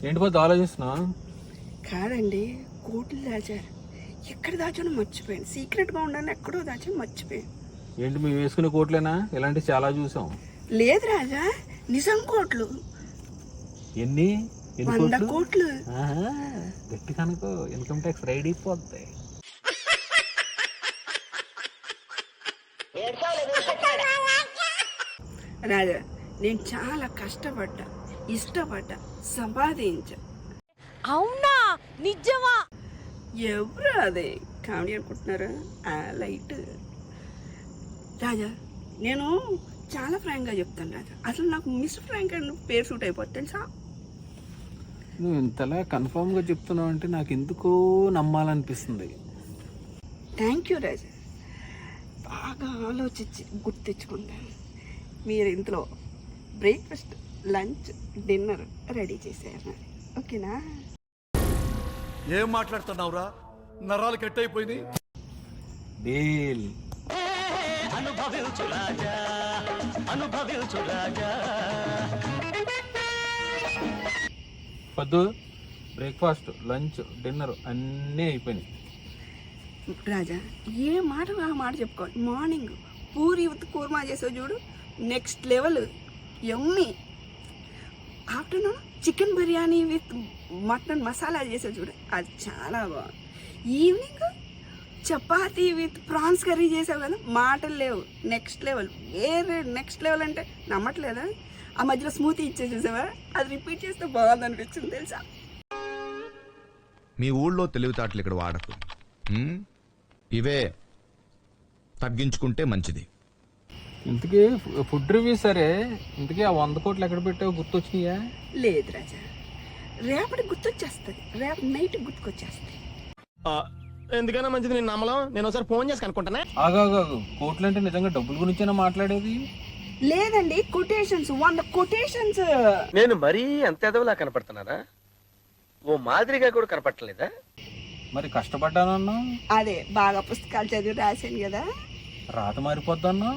ఏంటి పోతే ఆలోచిస్తున్నా? కాదండి, కోట్లు దాచారు. ఎక్కడ దాచానో మర్చిపోయాను. సీక్రెట్గా ఉండాలని ఎక్కడో దాచాను, మర్చిపోయాను. ఏంటి మేము వేసుకునే కోట్లేనా? ఇలాంటివి చాలా చూసాం. లేదు రాజా, నిజం కోట్లు. ఎన్ని 100 కోట్లు. గట్టి కనుకో ఇన్కమ్ ట్యాక్స్ రైడ్ అయిపోద్ది. రాజా, నేను చాలా కష్టపడ్డా, ఇష్టపడ్డా, సంపాదించా. అవునా? నిజమా? ఎవరు అదే కామెడీ అనుకుంటున్నారా? లైట్. రాజా, నేను చాలా ఫ్రాంక్గా చెప్తాను రాజా. అసలు నాకు మిస్ ఫ్రాంక్ అని పేరు సూట్ అయిపోతుంది తెలుసా. నువ్వు ఇంతలా కన్ఫామ్గా చెప్తున్నావు అంటే నాకు ఎందుకో నమ్మాలనిపిస్తుంది. థ్యాంక్ యూ రాజా. బాగా ఆలోచించి గుర్తు తెచ్చుకుంటాను. మీరు ఇంట్లో బ్రేక్ఫాస్ట్, లంచ్, డిన్నర్ రెడీ చేశారు మరి. ఓకేనా? ఏం మాట్లాడుతున్నావురా? నరాలు కట్ అయిపోయింది. డీల్. పొద్దు బ్రేక్ఫాస్ట్, లంచ్, డిన్నర్ అన్నీ అయిపోయినాయి. రాజా, ఏ మాట ఆ మాట చెప్పుకోవాలి. మార్నింగ్ పూరి విత్ కూర్మా చేసావు చూడు, next level, yummy. Afternoon chicken biryani with mutton masala చేసావు చూడు, అది చాలా బాగుంది. Evening chapati with prawns curry చేసావు కదా, మాటలు లేవు, నెక్స్ట్ లెవెల్. వేరే నెక్స్ట్ లెవెల్ అంటే నమ్మట్లేదా? ఆ మధ్యలో స్మూతీ ఇచ్చే చూసావా, అది రిపీట్ చేస్తే బాగుంది అనిపించింది తెలుసా. మీ ఊళ్ళో తెలివితేటలు ఇక్కడ వాడకు. ఇవే తగ్గించుకుంటే మంచిది. ఇంతకీ ఫుడ్ రివ్యూ సరే, ఇంతకీ ఆ 100 కోట్లు ఎక్కడ పెట్టావు? గుర్తొచ్చినాయా? లేదు రాజా, రేపటికి గుర్తొచ్చేస్తుంది, రేపు నైట్ గుర్తుకొచ్చేస్తుంది. ఎందుకన్నా మంచిది, నేను నమ్మలం. నేను ఒకసారి ఫోన్ చేసి కనుక్కుంటానే. ఆగాగు, కోట్లు అంటే నిజంగా డబ్బుల గురించేనా మాట్లాడేది? లేదండి, కొటేషన్స్, 100 కొటేషన్స్. నేను మరీ అంత ఎదవలా కనపడుతున్నారా? ఓ మాదిరిగా కూడా కనపడలేదా? మరి కష్టపడ్డానన్నా, అదే బాగా పుస్తకాలు చదివి రాశాను కదా, రాత మారిపోద్దన్నా.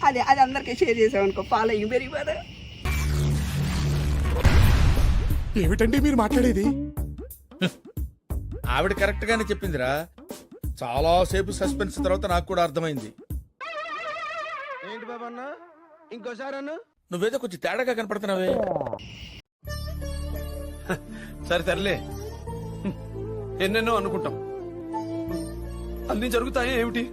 అదే అది అందరికీ షేర్ చేసాం అనుకో, ఫాలోయింగ్ పెరిగిపోదా. ఏమిటండి మీరు మాట్లాడేది? ఆవిడ కరెక్ట్ గానే చెప్పిందిరా. చాలా సేపు సస్పెన్స్ తర్వాత నాకు కూడా అర్థమైంది. ఏంటి బాబా అన్న, ఇంకోసారి అన్న. నువ్వేదో కొంచెం తేడాగా కనపడుతున్నావే. సరే సర్లే, ఎన్నెన్నో అనుకుంటాం, అన్ని జరుగుతాయి ఏమిటి?